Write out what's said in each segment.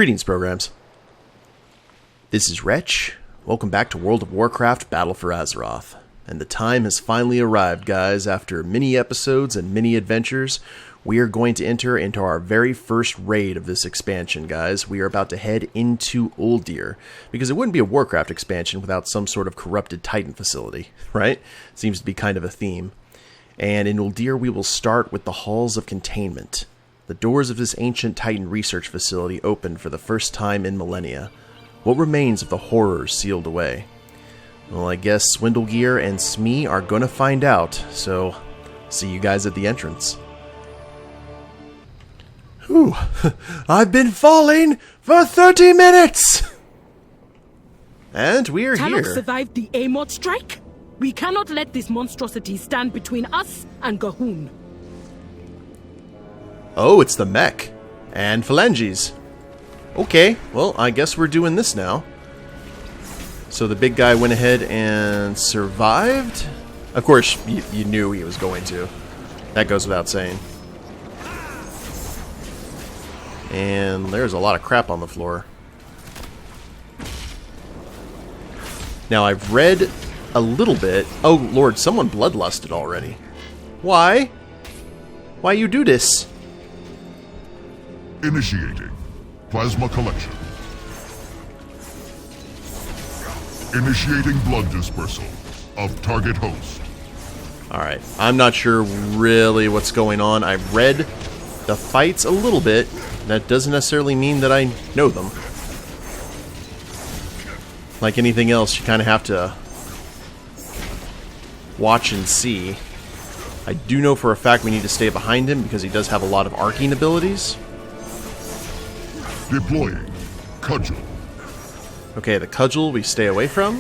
Greetings, programs. This is Wretch. Welcome back to World of Warcraft Battle for Azeroth. And the time has finally arrived, guys. After many episodes and many adventures, we are going to enter into our very first raid of this expansion, guys. We are about to head into Uldir, because it wouldn't be a Warcraft expansion without some sort of corrupted Titan facility, right? Seems to be kind of a theme. And in Uldir, we will start with the Halls of Containment. The doors of this ancient Titan research facility opened for the first time in millennia. What remains of the horrors sealed away? Well, I guess Swindlegear and Smee are gonna find out, so see you guys at the entrance. Whew, I've been falling for 30 minutes! And we're here. Tannoch survived the Amod strike? We cannot let this monstrosity stand between us and Gahun. Oh, it's the mech. And phalanges. Okay, well, I guess we're doing this now. So the big guy went ahead and survived? Of course, you knew he was going to. That goes without saying. And there's a lot of crap on the floor. Now, I've read a little bit. Oh, Lord, someone bloodlusted already. Why? Why you do this? Initiating plasma collection. Initiating blood dispersal of target host. Alright, I'm not sure really what's going on. I've read the fights a little bit. That doesn't necessarily mean that I know them. Like anything else, you kind of have to watch and see. I do know for a fact we need to stay behind him because he does have a lot of arcing abilities. Deploying cudgel. Okay, the cudgel we stay away from.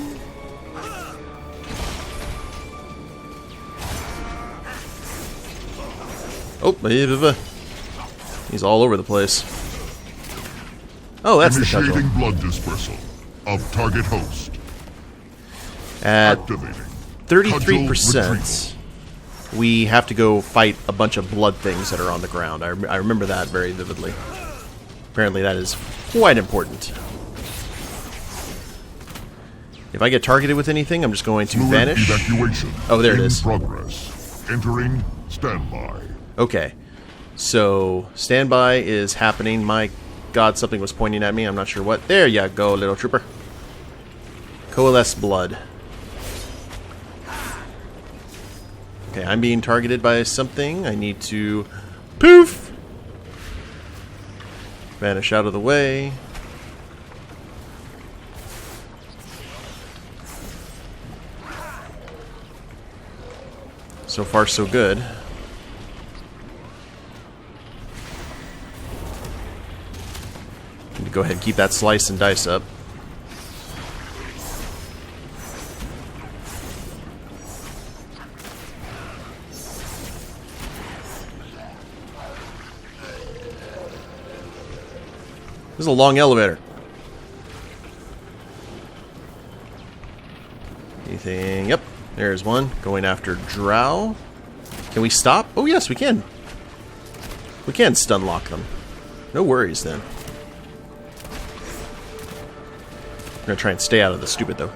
Oh, he's all over the place. Oh, that's the cudgel. Initiating blood dispersal of target host. At Activating 33%, we have to go fight a bunch of blood things that are on the ground. I remember that very vividly. Apparently that is quite important. If I get targeted with anything, I'm just going to vanish. Evacuation. Oh, there it is. Progress. Entering standby. Okay. So, standby is happening. My god, something was pointing at me. I'm not sure what. There you go, little trooper. Coalesce blood. Okay, I'm being targeted by something. I need to... Poof! Vanish out of the way. So far, so good. Need to go ahead and keep that slice and dice up. This is a long elevator. Anything? Yep. There's one. Going after Drow. Can we stop? Oh, yes, we can. We can stun lock them. No worries, then. I'm going to try and stay out of the stupid, though.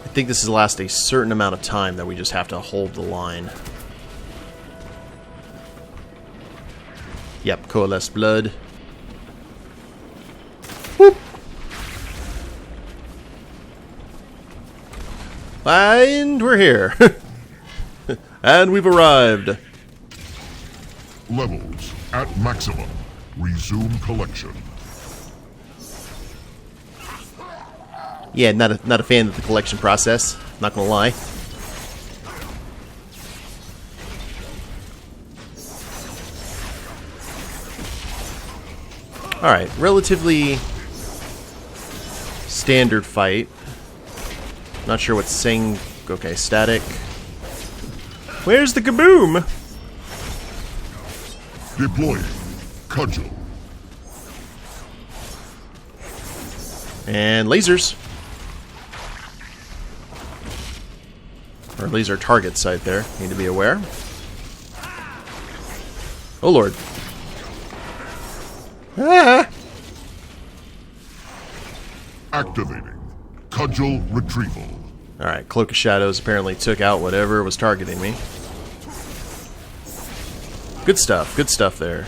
I think this is last a certain amount of time that we just have to hold the line. Yep, coalesce blood. Whoop! And we're here. And we've arrived. Levels at maximum. Resume collection. Yeah, not a fan of the collection process. Not gonna lie. Alright, relatively standard fight. Not sure what's saying. Okay, static. Where's the kaboom? Deploying cudgel. And lasers. Or laser target site there. Need to be aware. Oh lord. Ah! Activating. Cudgel retrieval. Alright, Cloak of Shadows apparently took out whatever was targeting me. Good stuff there.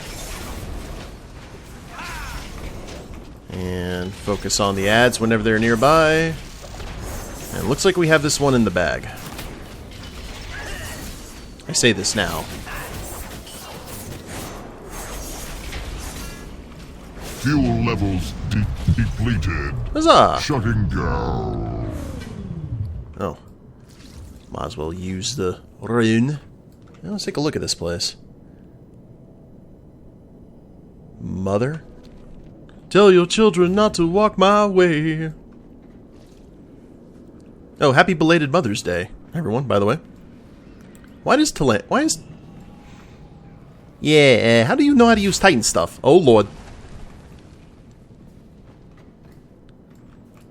And focus on the ads whenever they're nearby. And it looks like we have this one in the bag. I say this now. Fuel levels depleted. Huzzah! Shutting down. Oh. Might as well use the rune. Now let's take a look at this place. Mother? Tell your children not to walk my way. Oh, happy belated Mother's Day, everyone, by the way. Why is... Yeah, how do you know how to use Titan stuff? Oh, Lord.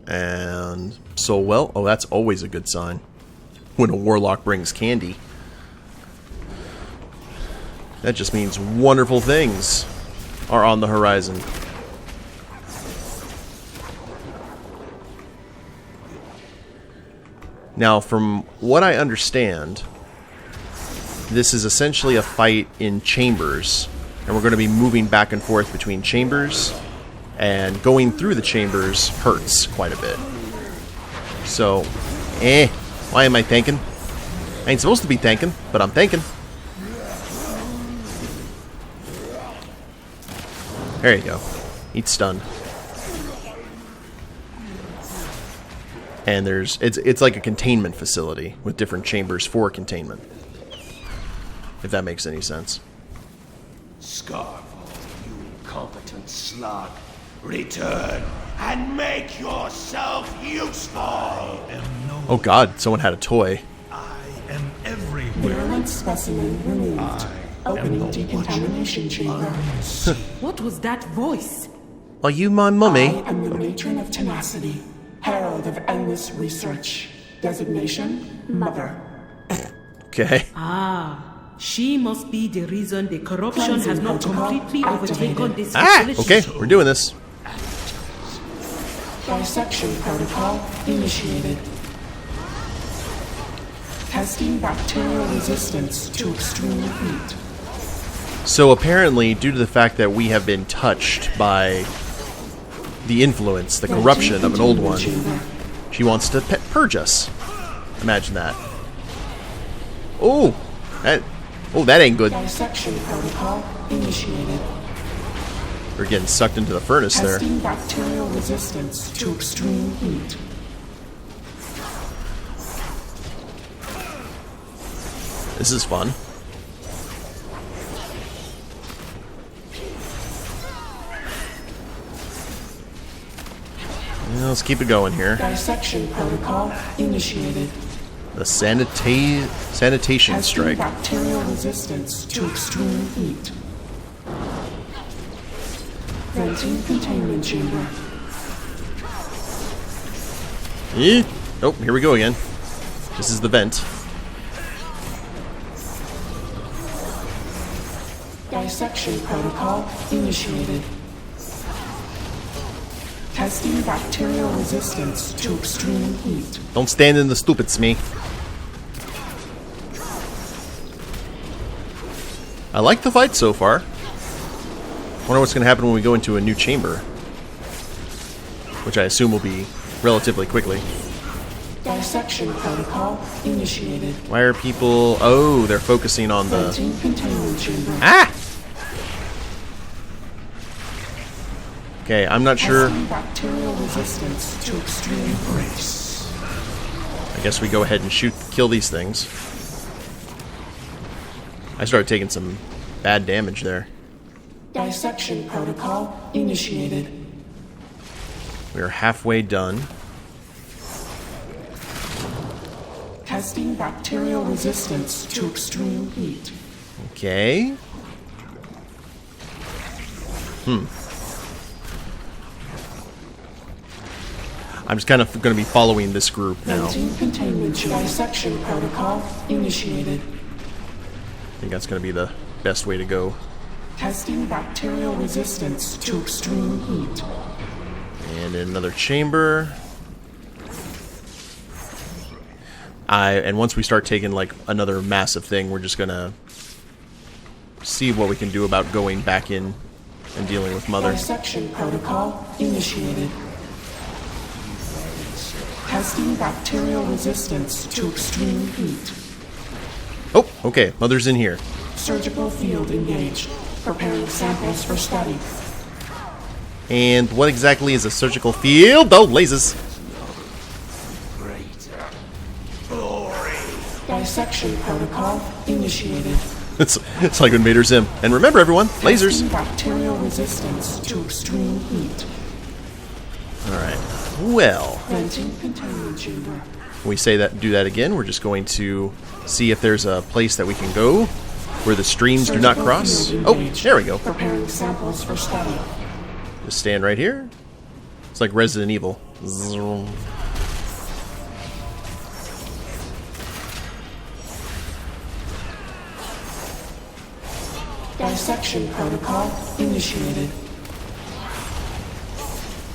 And... so well. Oh, that's always a good sign. When a warlock brings candy. That just means wonderful things are on the horizon. Now, from what I understand, this is essentially a fight in chambers, and we're going to be moving back and forth between chambers, and going through the chambers hurts quite a bit. So, why am I tanking? I ain't supposed to be tanking, but I'm tanking. There you go. Eat stun. And there's it's like a containment facility with different chambers for containment. If that makes any sense. Scarfall, you incompetent slug. Return and make yourself useful. Oh god, someone had a toy. I am everywhere. Virulent specimen removed. Opening decontamination chamber. What was that voice? Are you my mummy? I am the matron of tenacity, herald of endless research. Designation, Mother. Okay. She must be the reason the corruption has not completely overtaken this Ah! facility. Okay, we're doing this. Dissection protocol initiated. Testing bacterial resistance to extreme heat. So apparently, due to the fact that we have been touched by the influence, the corruption of an old one, she wants to purge us. Imagine that. Oh, that ain't good. Dissection protocol initiated. We're getting sucked into the furnace there. Testing bacterial resistance to extreme heat. This is fun. Yeah, let's keep it going here. Dissection protocol initiated. The sanitation Testing strike. bacterial resistance to extreme heat. Venting containment chamber. Oh, here we go again. This is the vent. Dissection protocol initiated. Testing bacterial resistance to extreme heat. Don't stand in the stupid, Smee. I like the fight so far. Wonder what's going to happen when we go into a new chamber. Which I assume will be relatively quickly. Dissection protocol initiated. Why are people... Oh, they're focusing on the... Venting containment chamber. Ah! Okay, I'm not sure. Testing bacterial resistance to extreme heat. I guess we go ahead and kill these things. I started taking some bad damage there. Dissection protocol initiated. We are halfway done. Testing bacterial resistance to extreme heat. Okay. I'm just kind of going to be following this group now. Venting containment chamber. Dissection protocol initiated. I think that's going to be the best way to go. Testing bacterial resistance to extreme heat. And in another chamber. And once we start taking like another massive thing, we're just gonna see what we can do about going back in and dealing with Mother. Dissection protocol initiated. Testing bacterial resistance to extreme heat. Oh, okay, Mother's in here. Surgical field engaged. Preparing samples for study. And what exactly is a surgical field? Oh, lasers. Dissection protocol initiated. It's like when Vader Zim. And remember, everyone, lasers. Testing bacterial resistance to extreme heat. All right. Well, Venting containment chamber. when we say that, do that again, we're just going to see if there's a place that we can go where the streams do not Surgical cross. field Oh, engaged. there we go. Preparing samples for study. Just stand right here. It's like Resident Evil. Zoom. Dissection protocol initiated.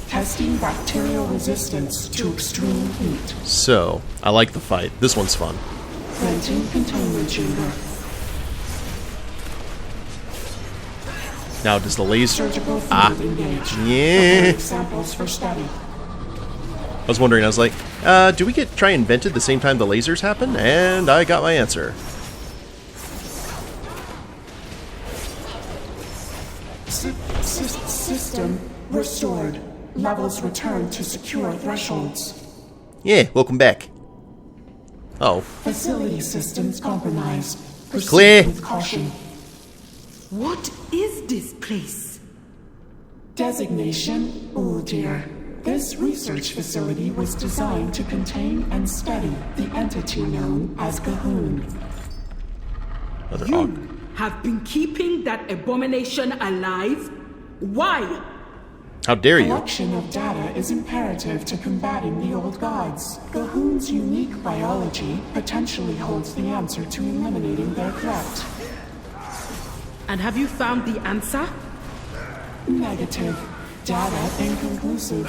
Testing bacterial resistance to extreme heat. So, I like the fight. This one's fun. Venting containment chamber. Now, does the laser... Surgical field engaged. Yeah. Preparing samples for study. I was wondering, I was like, do we get try invented the same time the lasers happen? And I got my answer. System restored. Levels returned to secure thresholds. Yeah, welcome back. Oh, Facility systems compromised. Proceed Clear. with caution. What is this place? Designation Uldir. This research facility was designed to contain and study the entity known as Gahoon. another You aug. have been keeping that abomination alive? Why? How dare you? Collection of data is imperative to combating the old gods. Gahoon's unique biology potentially holds the answer to eliminating their threat. And have you found the answer? Negative. Data inconclusive.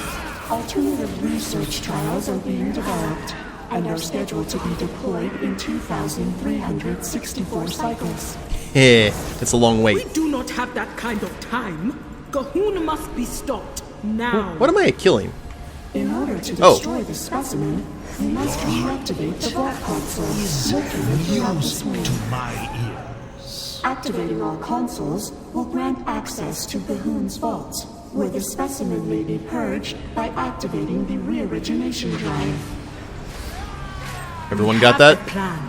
Alternative research trials are being developed and are scheduled to be deployed in 2,364 cycles. Heh, it's a long We wait. do not have that kind of time. Gahoon must be stopped now. What am I killing? In order to Oh. destroy the specimen, you must reactivate the vault consoles located throughout the swing. To my ears. Activating all consoles will grant access to Gahoon's vault, where the specimen may be purged by activating the re-origination drive. Everyone got Have that? the plan.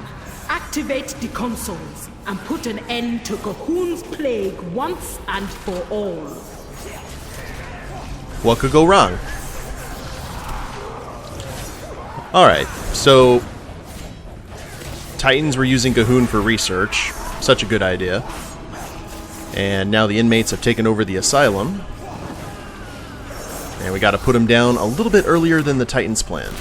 Activate the consoles and put an end to Gahoon's plague once and for all. What could go wrong? Alright, so Titans were using Gahoon for research. Such a good idea. And now the inmates have taken over the asylum. And we gotta put them down a little bit earlier than the Titans planned.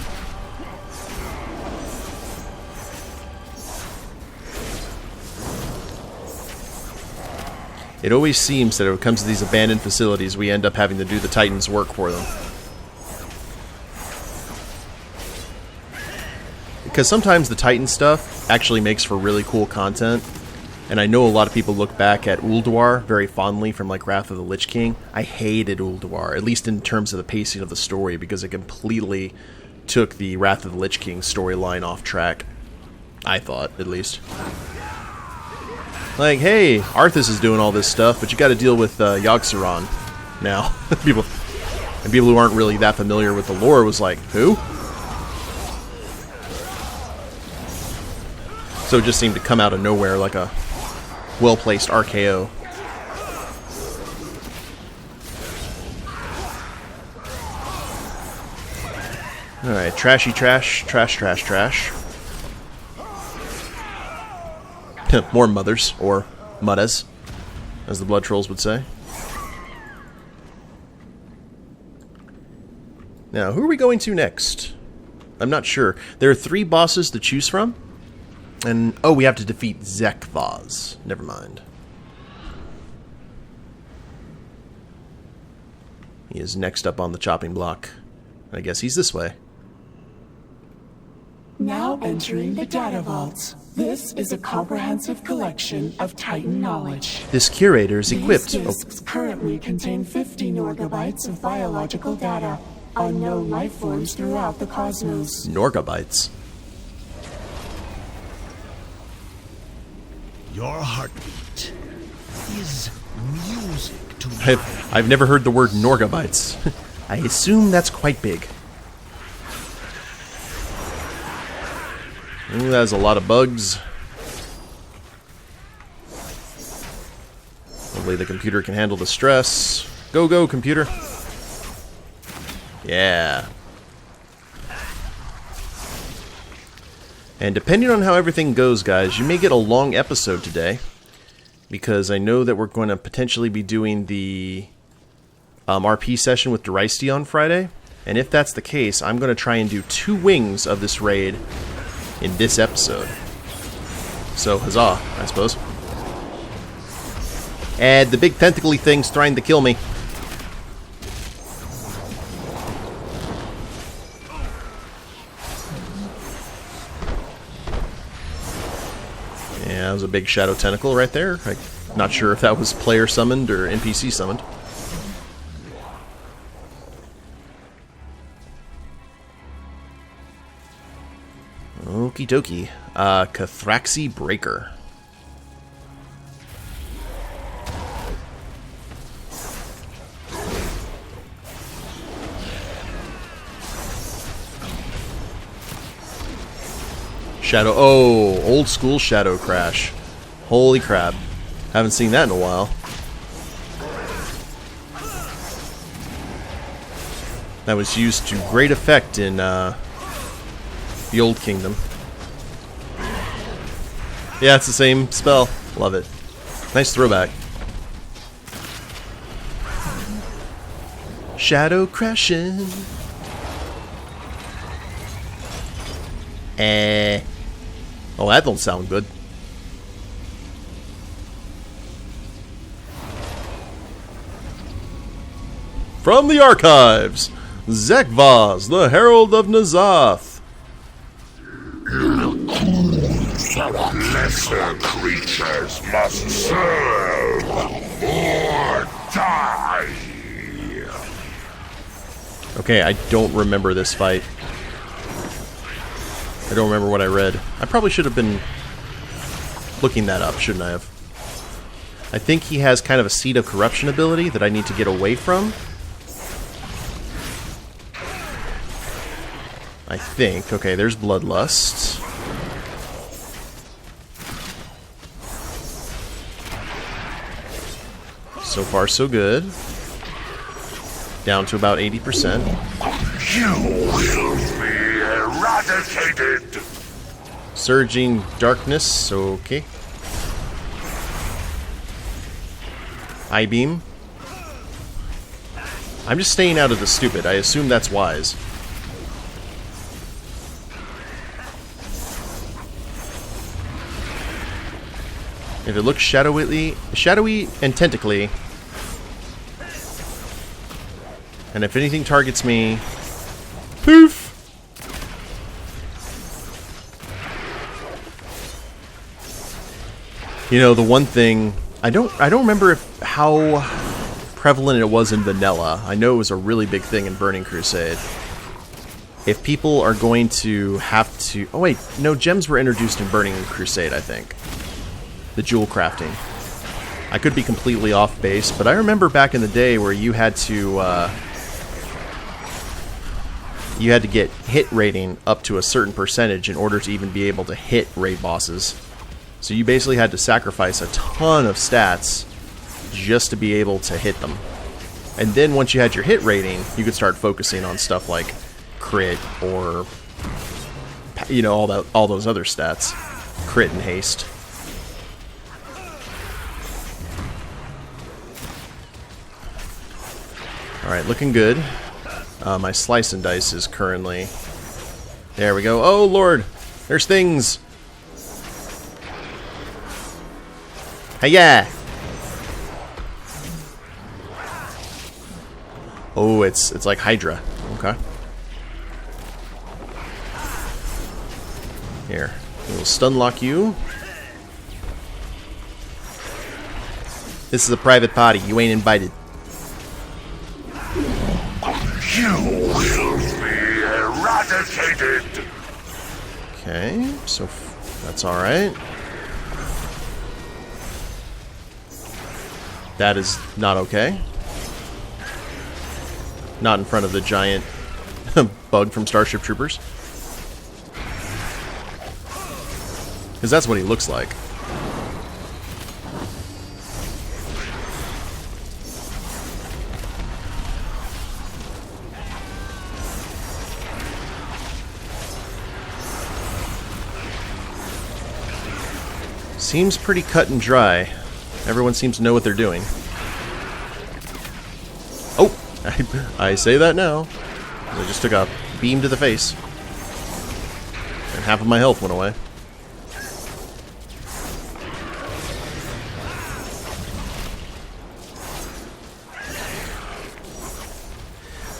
It always seems that when it comes to these abandoned facilities, we end up having to do the Titans' work for them. Because sometimes the Titan stuff actually makes for really cool content. And I know a lot of people look back at Uldir very fondly from like Wrath of the Lich King. I hated Uldir, at least in terms of the pacing of the story, because it completely took the Wrath of the Lich King storyline off track. I thought, at least. Like, hey, Arthas is doing all this stuff, but you got to deal with Yogg-Saron now. people who aren't really that familiar with the lore was like, who? So it just seemed to come out of nowhere like a well-placed RKO. Alright, trashy trash, trash, trash, trash. More mothers, or muddas, as the blood trolls would say. Now, who are we going to next? I'm not sure. There are 3 bosses to choose from. And, oh, we have to defeat Zekvaz. Never mind. He is next up on the chopping block. I guess he's this way. Now entering the data vaults. This is a comprehensive collection of Titan knowledge. This curator is equipped. These disks currently contain 50 norgabytes of biological data on known life forms throughout the cosmos. Norgabytes. Your heartbeat is music to I've never heard the word norgabytes. I assume that's quite big. Ooh, that is a lot of bugs. Hopefully the computer can handle the stress. Go, go, computer. Yeah. And depending on how everything goes, guys, you may get a long episode today. Because I know that we're going to potentially be doing the RP session with Deristy on Friday. And if that's the case, I'm going to try and do 2 wings of this raid in this episode. So, huzzah, I suppose. And the big tentacly thing's trying to kill me. Yeah, that was a big shadow tentacle right there. I'm not sure if that was player summoned or NPC summoned. Okie dokie. Cathraxi Breaker. Shadow. Oh, old school Shadow Crash. Holy crap. Haven't seen that in a while. That was used to great effect in the Old Kingdom. Yeah, it's the same spell. Love it. Nice throwback. Shadow crashing. Oh, that don't sound good. From the archives, Zekvaz, the Herald of Nazath. Lesser creatures must serve or die. Okay, I don't remember this fight. I don't remember what I read. I probably should have been looking that up, shouldn't I have? I think he has kind of a Seed of Corruption ability that I need to get away from. I think. Okay, there's Bloodlust. So far, so good. Down to about 80%. You will be eradicated. Surging Darkness, okay. Eye Beam. I'm just staying out of the stupid. I assume that's wise. If it looks shadowy and tentacly, and if anything targets me, poof! You know, the one thing I don't remember how prevalent it was in vanilla. I know it was a really big thing in Burning Crusade. If people are going to have to... Oh wait, no, gems were introduced in Burning Crusade, I think. The jewel crafting. I could be completely off base, but I remember back in the day where you had to get hit rating up to a certain percentage in order to even be able to hit raid bosses. So you basically had to sacrifice a ton of stats just to be able to hit them. And then once you had your hit rating, you could start focusing on stuff like crit or, you know, all those other stats. Crit and haste. Alright, looking good. My slice and dice is currently... There we go. Oh, Lord! There's things! Hey-ya! Oh, it's like Hydra. Okay. Here. We'll stun lock you. This is a private party. You ain't invited. You will be eradicated! Okay, so that's alright. That is not okay. Not in front of the giant bug from Starship Troopers. Because that's what he looks like. Seems pretty cut and dry. Everyone seems to know what they're doing. Oh! I say that now. I just took a beam to the face. And half of my health went away.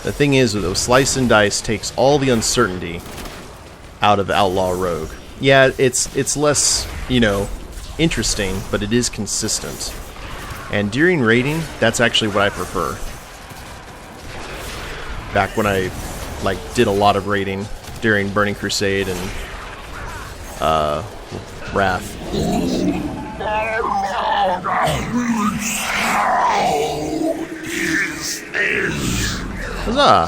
The thing is, though, Slice and Dice takes all the uncertainty out of Outlaw Rogue. Yeah, it's less, you know, interesting, but it is consistent. And during raiding, that's actually what I prefer. Back when I, like, did a lot of raiding during Burning Crusade and, Wrath. Huzzah!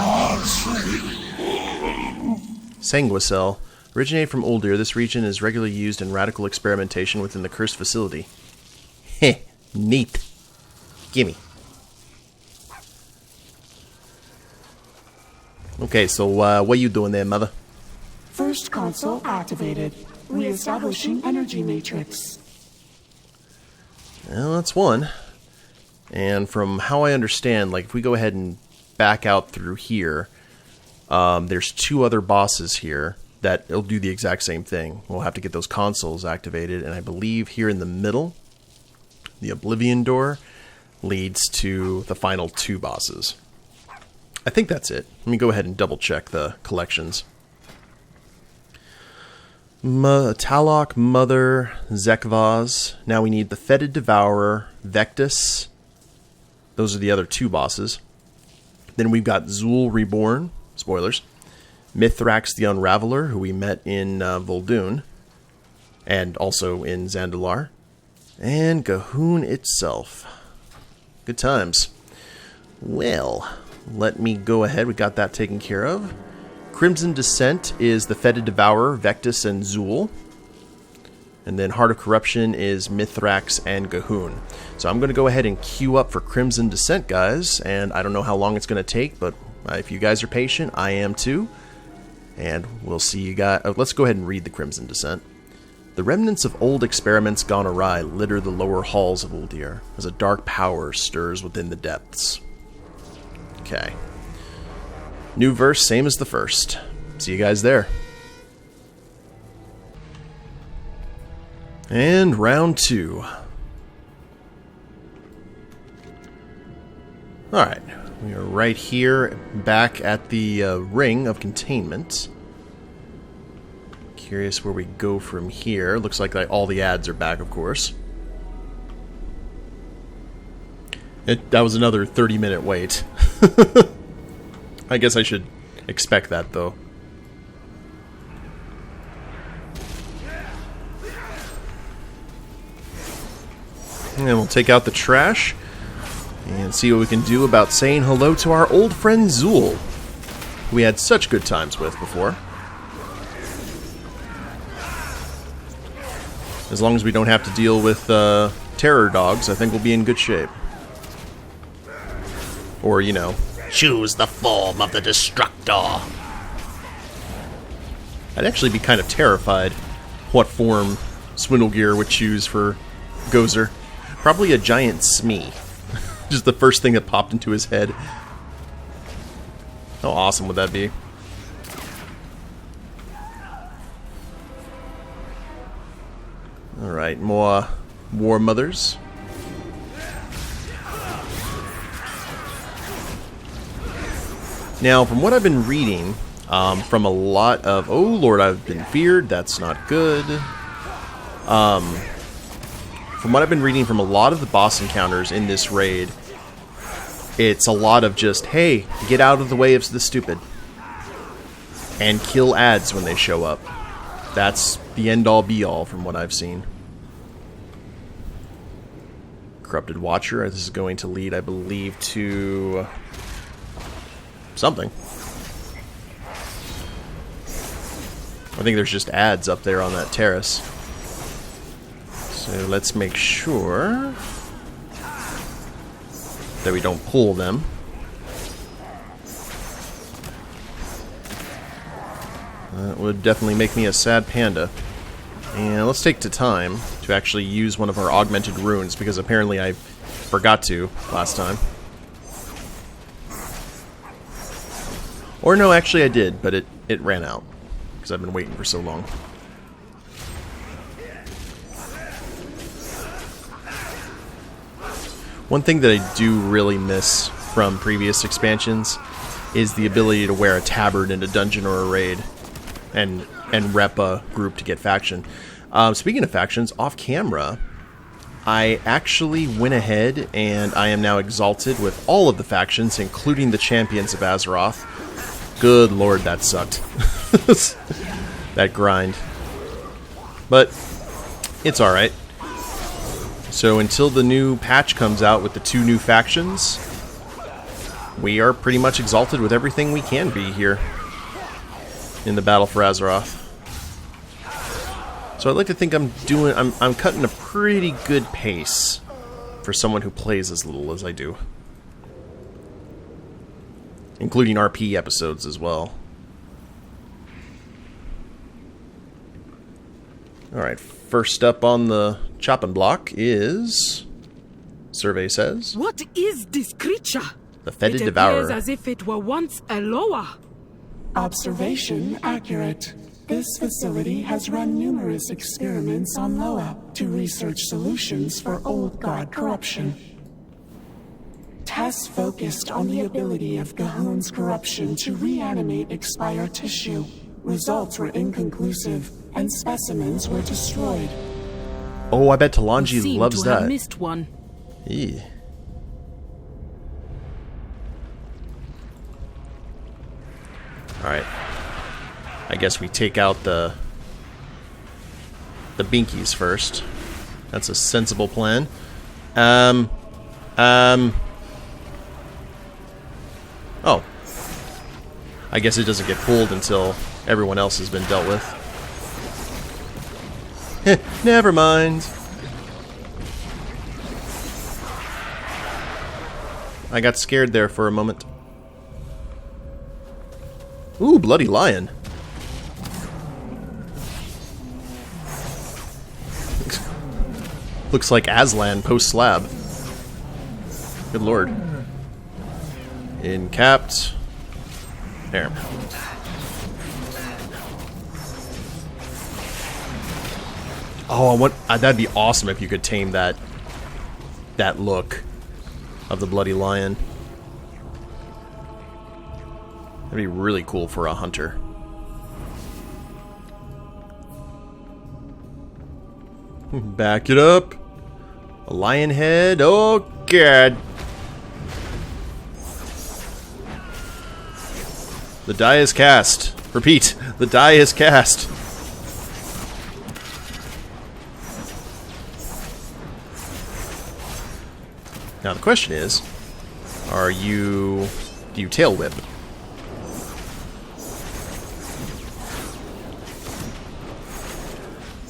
Sanguicell. Originated from Uldir, this region is regularly used in radical experimentation within the cursed facility. Heh, neat. Gimme. Okay, so what you doing there, mother? First console activated. Re-establishing energy matrix. Well, that's one. And from how I understand, like, if we go ahead and back out through here, there's two other bosses here that will do the exact same thing. We'll have to get those consoles activated, and I believe here in the middle, the Oblivion door leads to the final two bosses. I think that's it. Let me go ahead and double check the collections. Talok, Mother, Zekvaz. Now we need the Fetid Devourer, Vectus. Those are the other two bosses. Then we've got Zool Reborn. Spoilers. Mithrax the Unraveler, who we met in Vol'dun, and also in Zandalar, and Ga'Hoon itself. Good times. Well, let me go ahead. We got that taken care of. Crimson Descent is the Fetid Devourer, Vectus, and Zool. And then Heart of Corruption is Mithrax and Ga'Hoon. So I'm going to go ahead and queue up for Crimson Descent, guys, and I don't know how long it's going to take, but if you guys are patient, I am too. And we'll see you guys. Let's go ahead and read the Crimson Descent. The remnants of old experiments gone awry litter the lower halls of Uldir, as a dark power stirs within the depths. Okay. New verse, same as the first. See you guys there. And round 2. Alright. We are right here, back at the Ring of Containment. Curious where we go from here. Looks like all the ads are back, of course. That was another 30-minute wait. I guess I should expect that, though. And we'll take out the trash and see what we can do about saying hello to our old friend Zool, who we had such good times with before. As long as we don't have to deal with terror dogs, I think we'll be in good shape. Or, you know, choose the form of the Destructor. I'd actually be kind of terrified what form Swindlegear would choose for Gozer. Probably a giant Smee. Just the first thing that popped into his head. How awesome would that be? Alright, more War Mothers. Now, from what I've been reading, from a lot of... Oh, Lord, I've been feared. That's not good. From what I've been reading from a lot of the boss encounters in this raid, it's a lot of just, hey, get out of the way of the stupid. And kill ads when they show up. That's the end-all be-all from what I've seen. Corrupted Watcher. This is going to lead, I believe, to... something. I think there's just ads up there on that terrace. So let's make sure that we don't pull them. That would definitely make me a sad panda. And let's take the time to actually use one of our augmented runes, because apparently I forgot to last time. Or no, actually I did, but it ran out, because I've been waiting for so long. One thing that I do really miss from previous expansions is the ability to wear a tabard in a dungeon or a raid and rep a group to get faction. Speaking of factions, off camera, I actually went ahead and I am now exalted with all of the factions, including the champions of Azeroth. Good lord, that sucked. That grind. But it's alright. So until the new patch comes out with the 2 new factions, we are pretty much exalted with everything we can be here in the battle for Azeroth. So I'd like to think I'm cutting a pretty good pace for someone who plays as little as I do. Including RP episodes as well. Alright, first up on the chopping block is... Survey says... What is this creature? The Fetid It Devourer. appears as if it were once a loa. Observation accurate. This facility has run numerous experiments on Loa to research solutions for old god corruption. Tests focused on the ability of Gahun's corruption to reanimate expired tissue. Results were inconclusive, and specimens were destroyed. Oh, I bet You Talanji seem loves to have that. missed one. Eee. Alright. I guess we take out the binkies first. That's a sensible plan. Oh. I guess it doesn't get pulled until everyone else has been dealt with. Never mind. I got scared there for a moment. Ooh, bloody lion. Looks like Aslan post-slab. Good lord. Incapped. There. Oh, that'd be awesome if you could tame that look of the bloody lion. That'd be really cool for a hunter. Back it up. A lion head. Oh, God. The die is cast. Repeat. The die is cast. Now the question is, do you tail whip?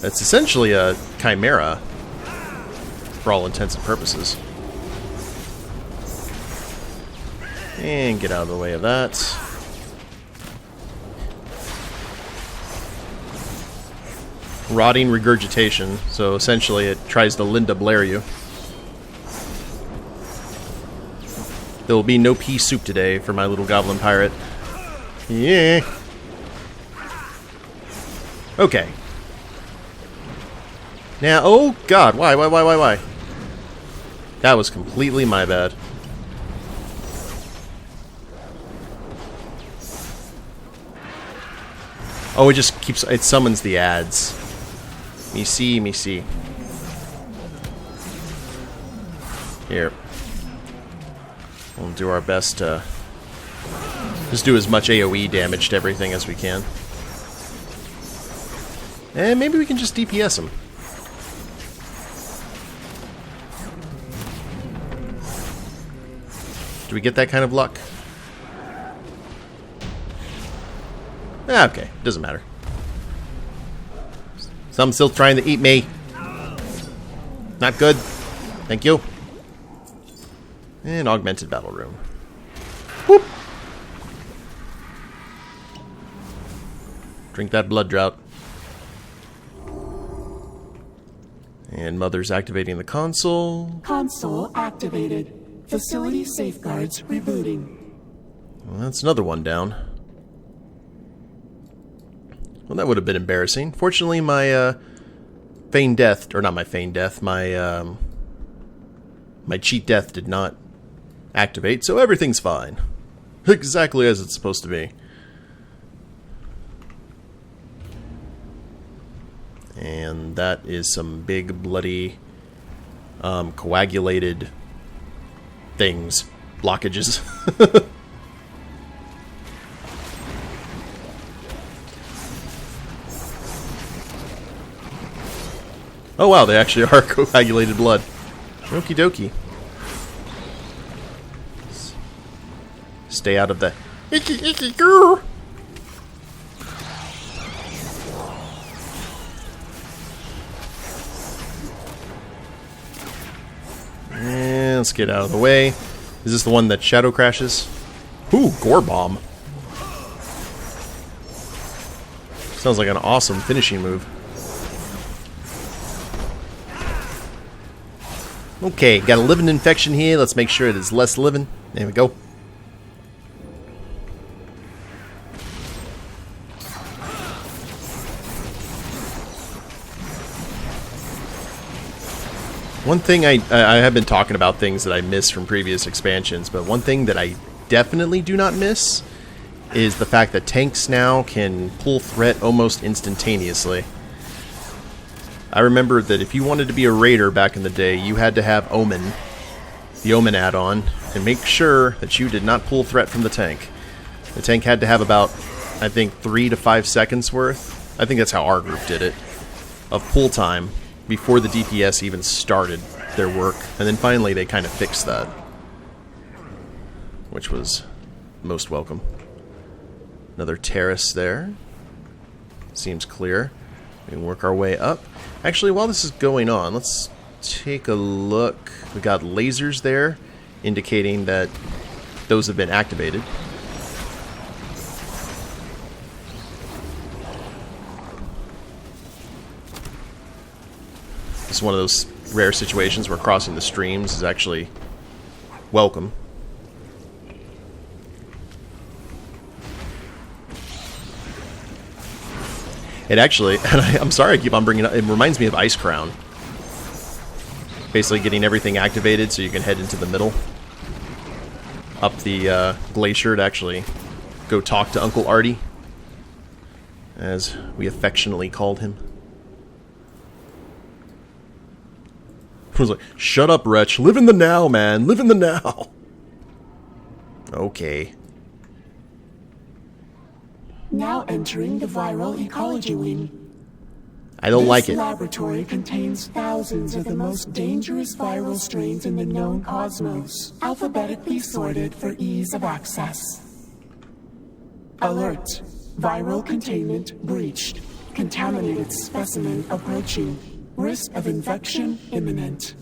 It's essentially a chimera, for all intents and purposes. And get out of the way of that. Rotting regurgitation, so essentially it tries to Linda Blair you. There will be no pea soup today for my little goblin pirate. Yeah. Okay. Now, oh god, why? That was completely my bad. Oh, it just keeps... It summons the ads. Me see, me see. Here. We'll do our best to just do as much AoE damage to everything as we can. And maybe we can just DPS them. Do we get that kind of luck? Okay, doesn't matter. Some still trying to eat me. Not good. Thank you. And augmented battle room. Whoop. Drink that blood drought. And Mother's activating the console. Console activated. Facility safeguards rebooting. Well, that's another one down. Well, that would have been embarrassing. Fortunately, my feigned death, or not my feigned death, my cheat death did not activate, so everything's fine. Exactly as it's supposed to be. And that is some big bloody coagulated things. Blockages. Oh wow, they actually are coagulated blood. Okie dokie. Stay out of the icky girl. And let's get out of the way. Is this the one that shadow crashes? Ooh, gore bomb. Sounds like an awesome finishing move. Okay, got a living infection here. Let's make sure it is less living. There we go. One thing I have been talking about things that I miss from previous expansions, but one thing that I definitely do not miss is the fact that tanks now can pull threat almost instantaneously. I remember that if you wanted to be a raider back in the day, you had to have Omen, the Omen add-on, and make sure that you did not pull threat from the tank. The tank had to have about, I think, 3 to 5 seconds worth. I think that's how our group did it, of pull time before the DPS even started their work. And then finally they kind of fixed that, which was most welcome. Another terrace there. Seems clear. We can work our way up. Actually, while this is going on, let's take a look. We got lasers there, indicating that those have been activated. This is one of those rare situations where crossing the streams is actually welcome. It actually, and I'm sorry I keep on bringing it up, it reminds me of Ice Crown. Basically getting everything activated so you can head into the middle. Up the glacier to actually go talk to Uncle Artie, as we affectionately called him. I was like, shut up, Wretch. Live in the now, man. Live in the now. Okay. Now entering the viral ecology wing. I don't like it. This laboratory contains thousands of the most dangerous viral strains in the known cosmos, alphabetically sorted for ease of access. Alert. Viral containment breached. Contaminated specimen approaching. Risk of infection imminent.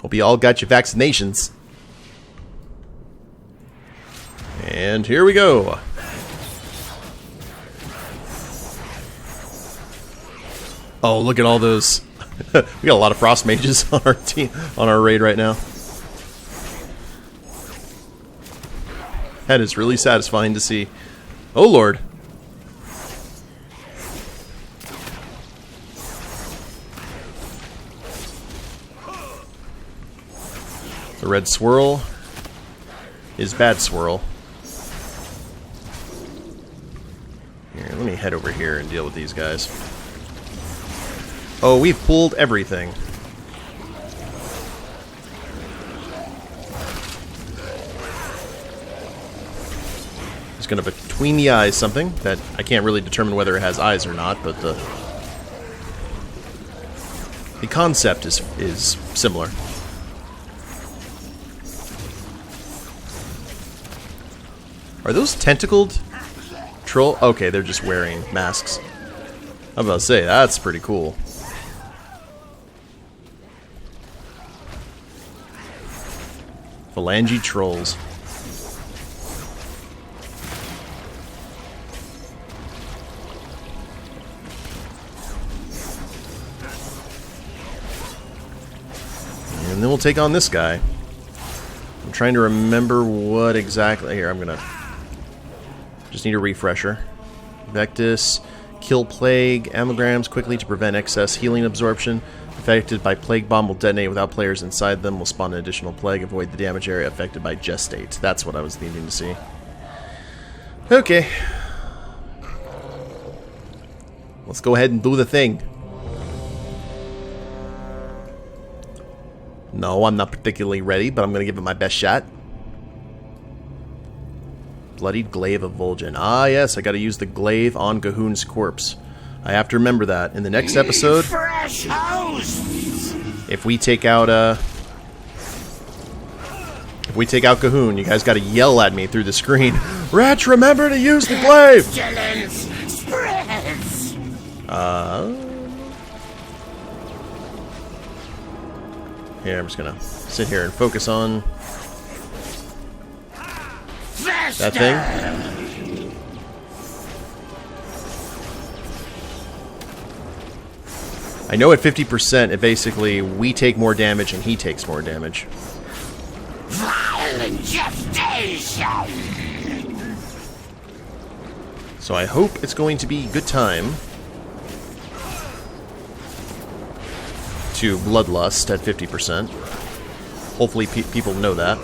Hope you all got your vaccinations. And here we go. Oh, look at all those. We got a lot of frost mages on our team, on our raid right now. That is really satisfying to see. Oh lord. The red swirl is bad swirl. Here, let me head over here and deal with these guys. Oh, we've pulled everything. Just gonna between the eyes something that I can't really determine whether it has eyes or not, but the concept is similar. Are those tentacled troll? Okay, they're just wearing masks. I'm about to say, that's pretty cool. Phalange trolls. And then we'll take on this guy. I'm trying to remember what exactly... Here, I'm gonna... Just need a refresher. Vectus, kill plague, amograms quickly to prevent excess healing absorption. Affected by plague bomb will detonate without players inside them. Will spawn an additional plague. Avoid the damage area affected by gestate. That's what I was needing to see. Okay. Let's go ahead and do the thing. No, I'm not particularly ready, but I'm going to give it my best shot. Bloodied glaive of Vol'jin. Ah, yes, I got to use the glaive on Gahun's corpse. I have to remember that. In the next episode, Fresh hosts. if we take out Gahun, you guys got to yell at me through the screen. Wretch, remember to use the glaive. Pestilence spreads. Here, I'm just gonna sit here and focus on that thing. I know at 50%, it basically, we take more damage and he takes more damage. Violent gestation. So I hope it's going to be a good time to Bloodlust at 50%. Hopefully people know that.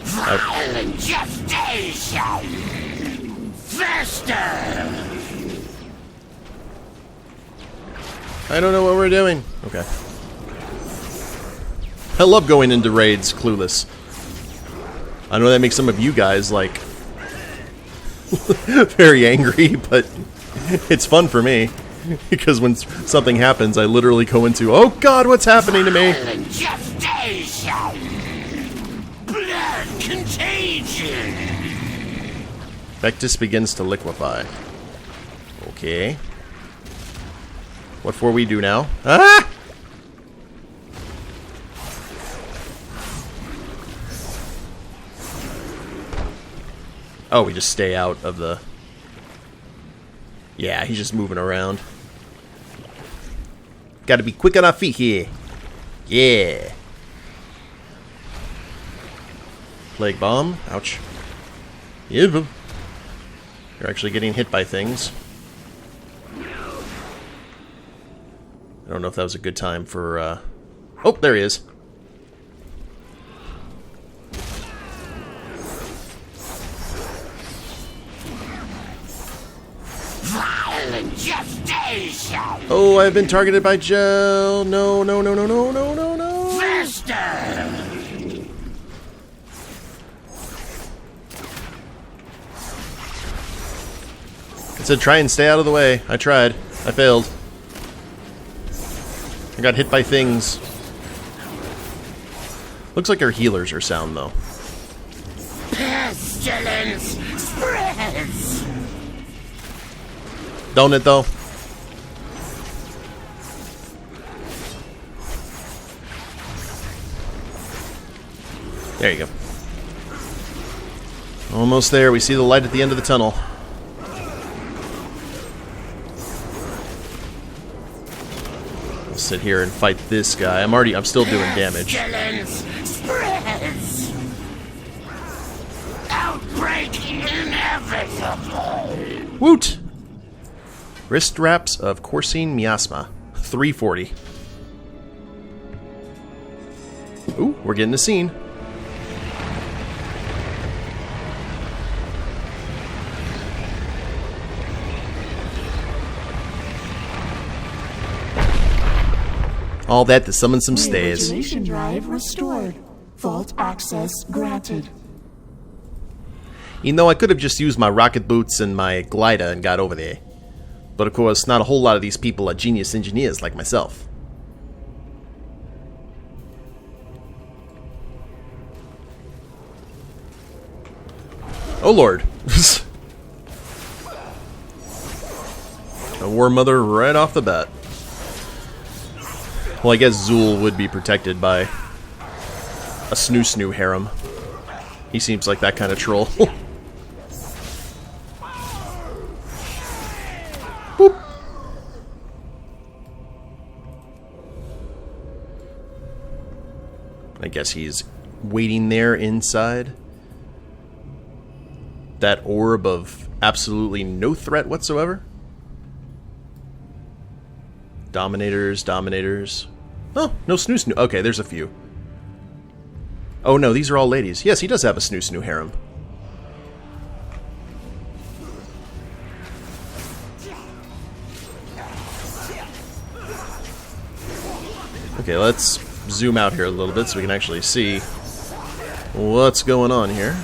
Violent gestation. Faster. I don't know what we're doing. Okay. I love going into raids clueless. I know that makes some of you guys, like, very angry, but it's fun for me. Because when something happens, I literally go into, oh god, what's happening to me? Violent gestation. Blood contagion. Vectus begins to liquefy. Okay. What for we do now? Ah! Oh, we just stay out of the... Yeah, he's just moving around. Gotta be quick on our feet here. Yeah. Plague bomb. Ouch. Yeah. You're actually getting hit by things. I don't know if that was a good time for, Oh, there he is. Violent gestation. Oh, I've been targeted by gel. No, no, no, no, no, no, no, no. Faster. It said try and stay out of the way. I tried. I failed. I got hit by things. Looks like our healers are sound, though. Pestilence spreads. Don't it, though? There you go. Almost there. We see the light at the end of the tunnel. We'll sit here and fight this guy. I'm still doing damage. Pestilence spreads. Outbreak inevitable. Woot! Wrist wraps of Coursine Miasma. 340. Ooh, we're getting a scene. All that to summon some stays. Reorigination drive restored. Vault access granted. You know, I could have just used my rocket boots and my glider and got over there. But of course, not a whole lot of these people are genius engineers like myself. Oh lord. A war mother right off the bat. Well, I guess Zool would be protected by a snoo harem. He seems like that kind of troll. Boop. I guess he's waiting there inside. That orb of absolutely no threat whatsoever. Dominators. Oh, no snoo. Okay, there's a few. Oh no, these are all ladies. Yes, he does have a snoo harem. Okay, let's zoom out here a little bit so we can actually see what's going on here.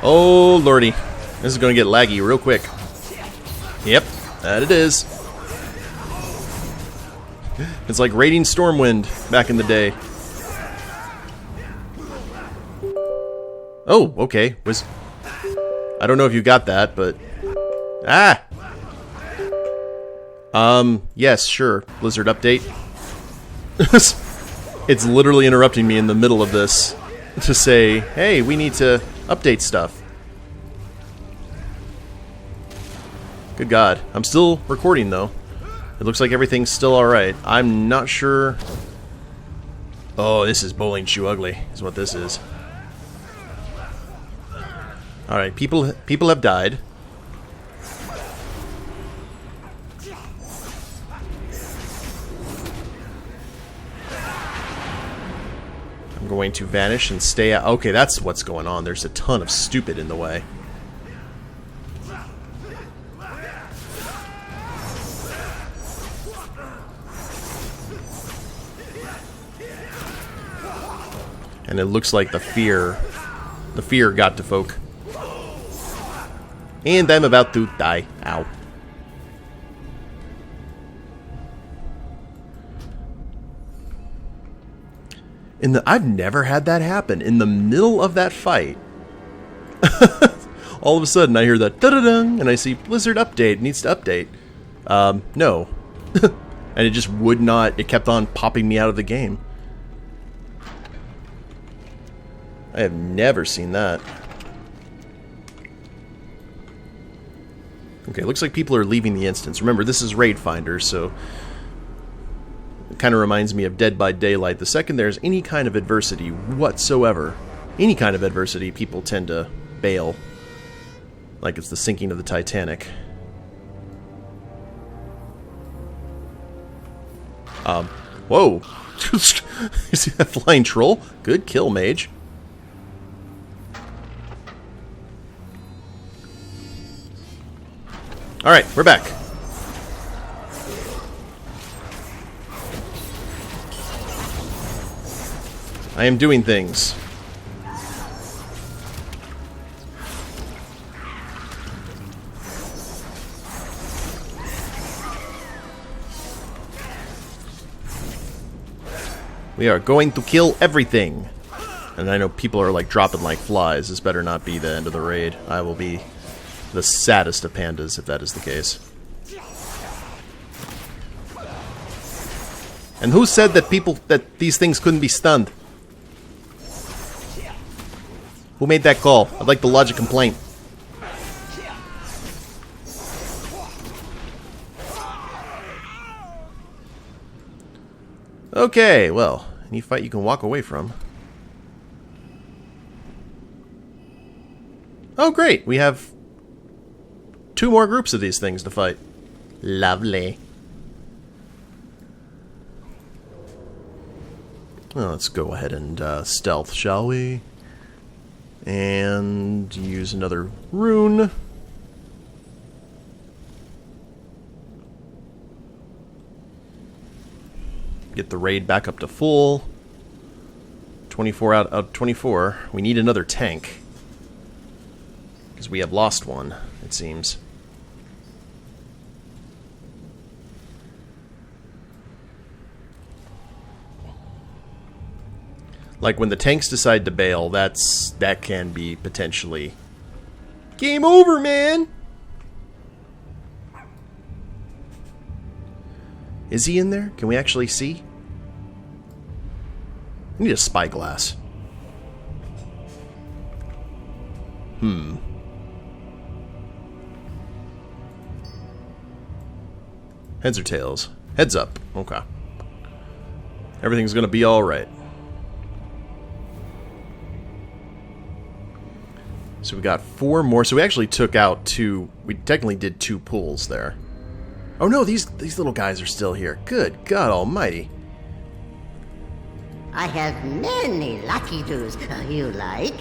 Oh lordy, this is going to get laggy real quick. Yep, that it is. It's like raiding Stormwind back in the day. Oh, okay. I don't know if you got that, but... Ah! Yes, sure. Blizzard update. It's literally interrupting me in the middle of this to say, hey, we need to update stuff. Good God. I'm still recording, though. It looks like everything's still alright. I'm not sure... Oh, this is bowling shoe ugly, is what this is. Alright, people have died. I'm going to vanish and stay out. Okay, that's what's going on. There's a ton of stupid in the way. And it looks like the fear got to folk. And I'm about to die. Ow. I've never had that happen. In the middle of that fight, all of a sudden I hear that da-da-dung, and I see Blizzard update, needs to update. No. And it just would not, it kept on popping me out of the game. I have never seen that. Okay, looks like people are leaving the instance. Remember, this is Raid Finder, so it kind of reminds me of Dead by Daylight. The second there's any kind of adversity whatsoever, any kind of adversity, people tend to bail. Like it's the sinking of the Titanic. Whoa. You see that flying troll? Good kill, mage. Alright, we're back. I am doing things. We are going to kill everything. And I know people are like dropping like flies. This better not be the end of the raid. I will be the saddest of pandas if that is the case. And who said that these things couldn't be stunned? Who made that call? I'd like to lodge a complaint. Okay, well, any fight you can walk away from. Oh great, we have 2 more groups of these things to fight. Lovely. Well, let's go ahead and stealth, shall we? And use another rune. Get the raid back up to full. 24 out of 24. We need another tank. Because we have lost one, it seems. Like, when the tanks decide to bail, that can be potentially game over, man! Is he in there? Can we actually see? I need a spyglass. Heads or tails? Heads up. Okay. Everything's gonna be alright. So we got 4 more. So we actually took out 2. We technically did 2 pulls there. Oh no, these little guys are still here. Good God Almighty. I have many lucky doos. You like?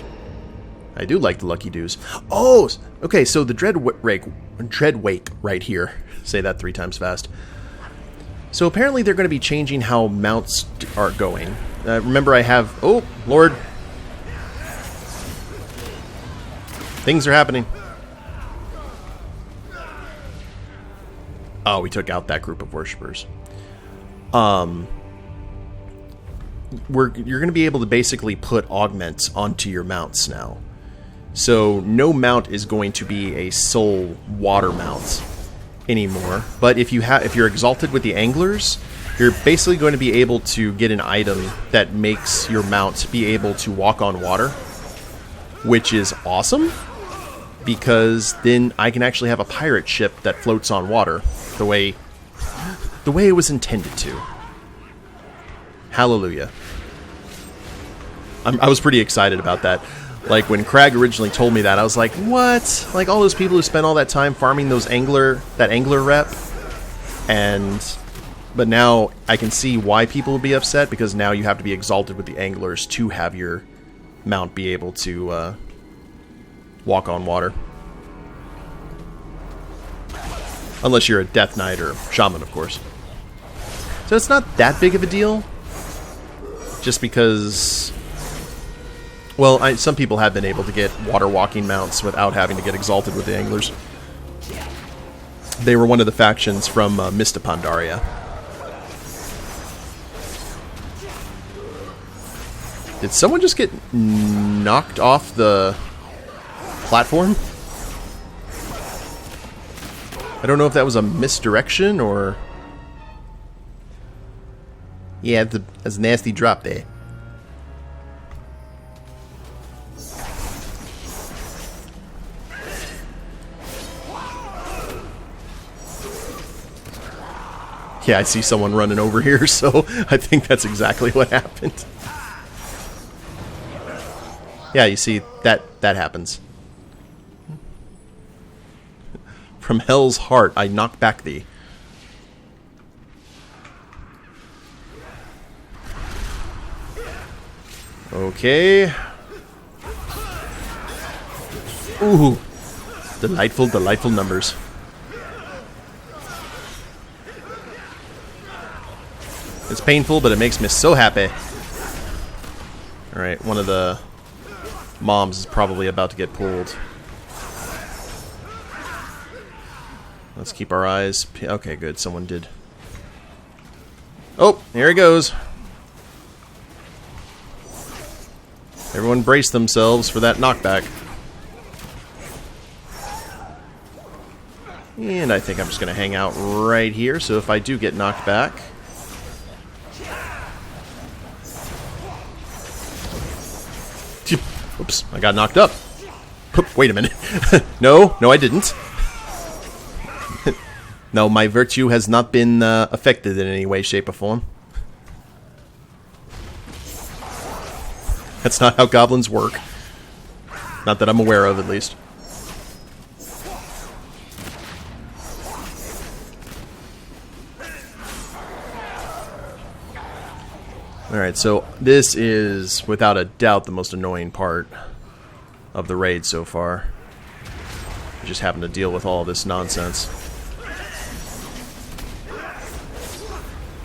I do like the lucky doos. Oh, okay. So the dread wake right here. Say that 3 times fast. So apparently they're going to be changing how mounts are going. Remember, I have. Oh Lord. Things are happening. Oh, we took out that group of worshippers. You're going to be able to basically put augments onto your mounts now. So no mount is going to be a sole water mount anymore. But if you're exalted with the anglers, you're basically going to be able to get an item that makes your mount be able to walk on water, which is awesome. Because then I can actually have a pirate ship that floats on water the way it was intended to. Hallelujah. I was pretty excited about that. Like, when Crag originally told me that, I was like, what? Like, all those people who spent all that time farming that angler rep. But now I can see why people would be upset, because now you have to be exalted with the anglers to have your mount be able to walk on water. Unless you're a Death Knight or Shaman, of course. So it's not that big of a deal. Just because... Well, some people have been able to get water walking mounts without having to get exalted with the anglers. They were one of the factions from Mista Pandaria. Did someone just get knocked off the platform? I don't know if that was a misdirection or... Yeah, that's a nasty drop there. Yeah, I see someone running over here, so I think that's exactly what happened. Yeah, you see, that happens. From hell's heart, I knock back thee. Okay. Ooh. Delightful, delightful numbers. It's painful, but it makes me so happy. Alright, one of the moms is probably about to get pulled. Let's keep our eyes... Okay, good. Someone did. Oh, here he goes. Everyone brace themselves for that knockback. And I think I'm just going to hang out right here, so if I do get knocked back... Oops, I got knocked up. Wait a minute. No, I didn't. No, my virtue has not been affected in any way, shape, or form. That's not how goblins work. Not that I'm aware of, at least. Alright, so this is, without a doubt, the most annoying part of the raid so far. Just having to deal with all this nonsense.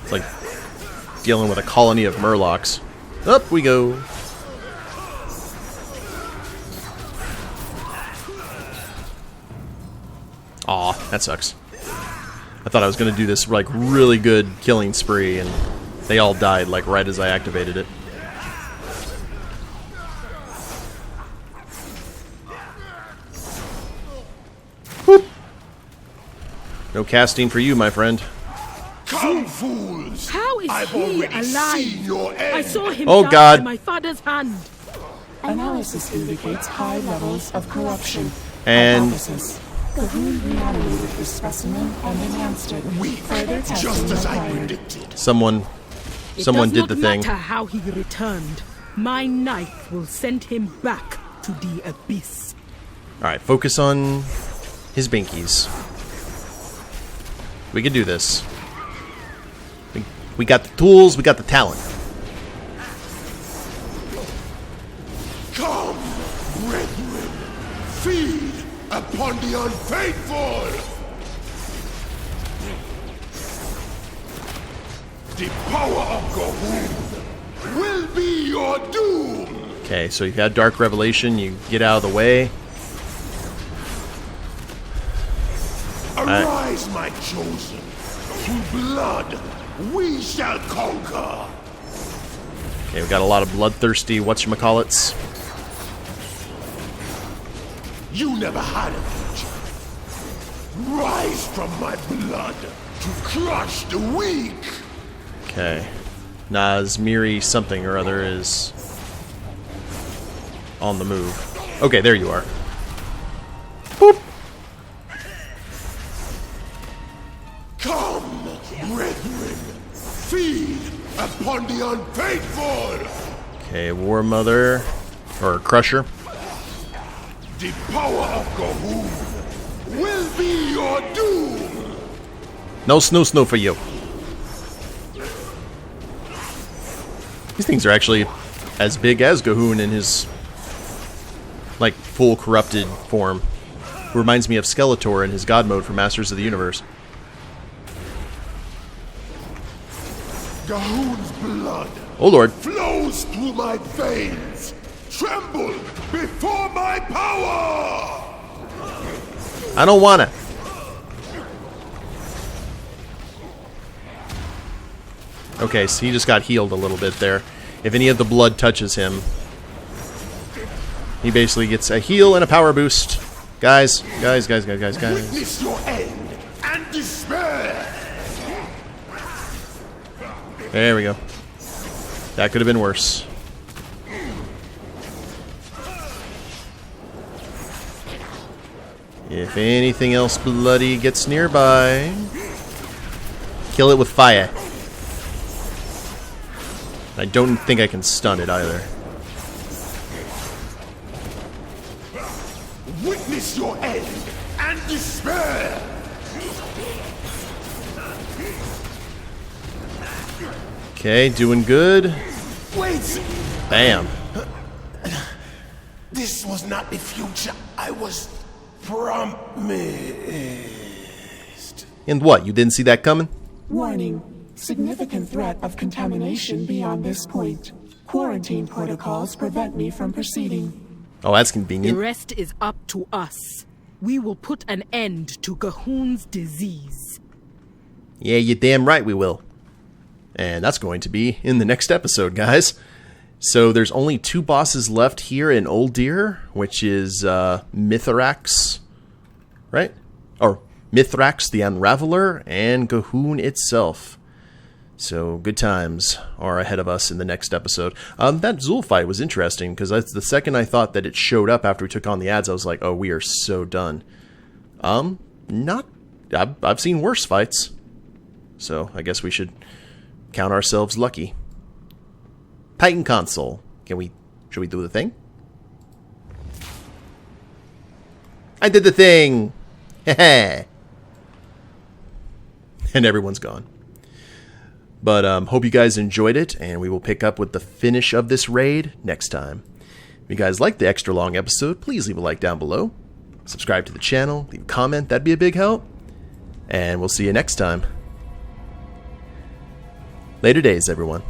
It's like dealing with a colony of murlocs. Up we go. Aw, that sucks. I thought I was gonna do this like really good killing spree, and they all died like right as I activated it. Whoop. No casting for you, my friend. Come, fools! How is I've he already seen alive? your end. I saw him Oh, die God. by my father's hand. Analysis indicates high levels of corruption. And- Hypothesis. Cahoon reanimated the specimen and enhanced it. Further testing Just as I required. predicted. Someone did the It thing. does not matter how he returned. My knife will send him back to the abyss. Alright, focus on his binkies. We can do this. We got the tools, we got the talent. Come, brethren, feed upon the unfaithful. The power of Cahoon will be your doom. Okay, so you've had Dark Revelation, you get out of the way. Arise, my chosen. Through blood, we shall conquer. Okay, we got a lot of bloodthirsty whatchamacallits. You never had a future. Rise from my blood to crush the weak. Okay. Nazmiri something or other is on the move. Okay, there you are. Boop! Come, brethren, feed upon the unfaithful. Okay, War Mother. Or Crusher. The power of Cahoon will be your doom. No snow for you. These things are actually as big as Cahoon in his, like, full corrupted form. Reminds me of Skeletor in his God mode for Masters of the Universe. Cahoon's blood Oh lord. flows through my veins. Tremble before my power. I don't wanna. Okay, so he just got healed a little bit there. If any of the blood touches him, he basically gets a heal and a power boost. Guys. Witness your end and despair. There we go. That could have been worse. If anything else bloody gets nearby, kill it with fire. I don't think I can stun it either. Witness your end and despair. Okay, doing good. Wait. Bam. This was not the future I was promised. And what, you didn't see that coming? Warning. Significant threat of contamination beyond this point. Quarantine protocols prevent me from proceeding. Oh, that's The convenient. rest is up to us. We will put an end to Cahoon's disease. Yeah, you're damn right we will. And that's going to be in the next episode, guys. So there's only 2 bosses left here in Uldir, which is Mithrax, right? Or Mithrax the Unraveler and Cahoon itself. So good times are ahead of us in the next episode. That Zul fight was interesting because the second I thought that it showed up after we took on the ads, I was like, oh, we are so done. I've seen worse fights. So I guess we should count ourselves lucky. Titan console. Should we do the thing? I did the thing! Heh. And everyone's gone. But hope you guys enjoyed it, and we will pick up with the finish of this raid next time. If you guys liked the extra long episode, please leave a like down below. Subscribe to the channel, leave a comment, that'd be a big help. And we'll see you next time. Later days, everyone.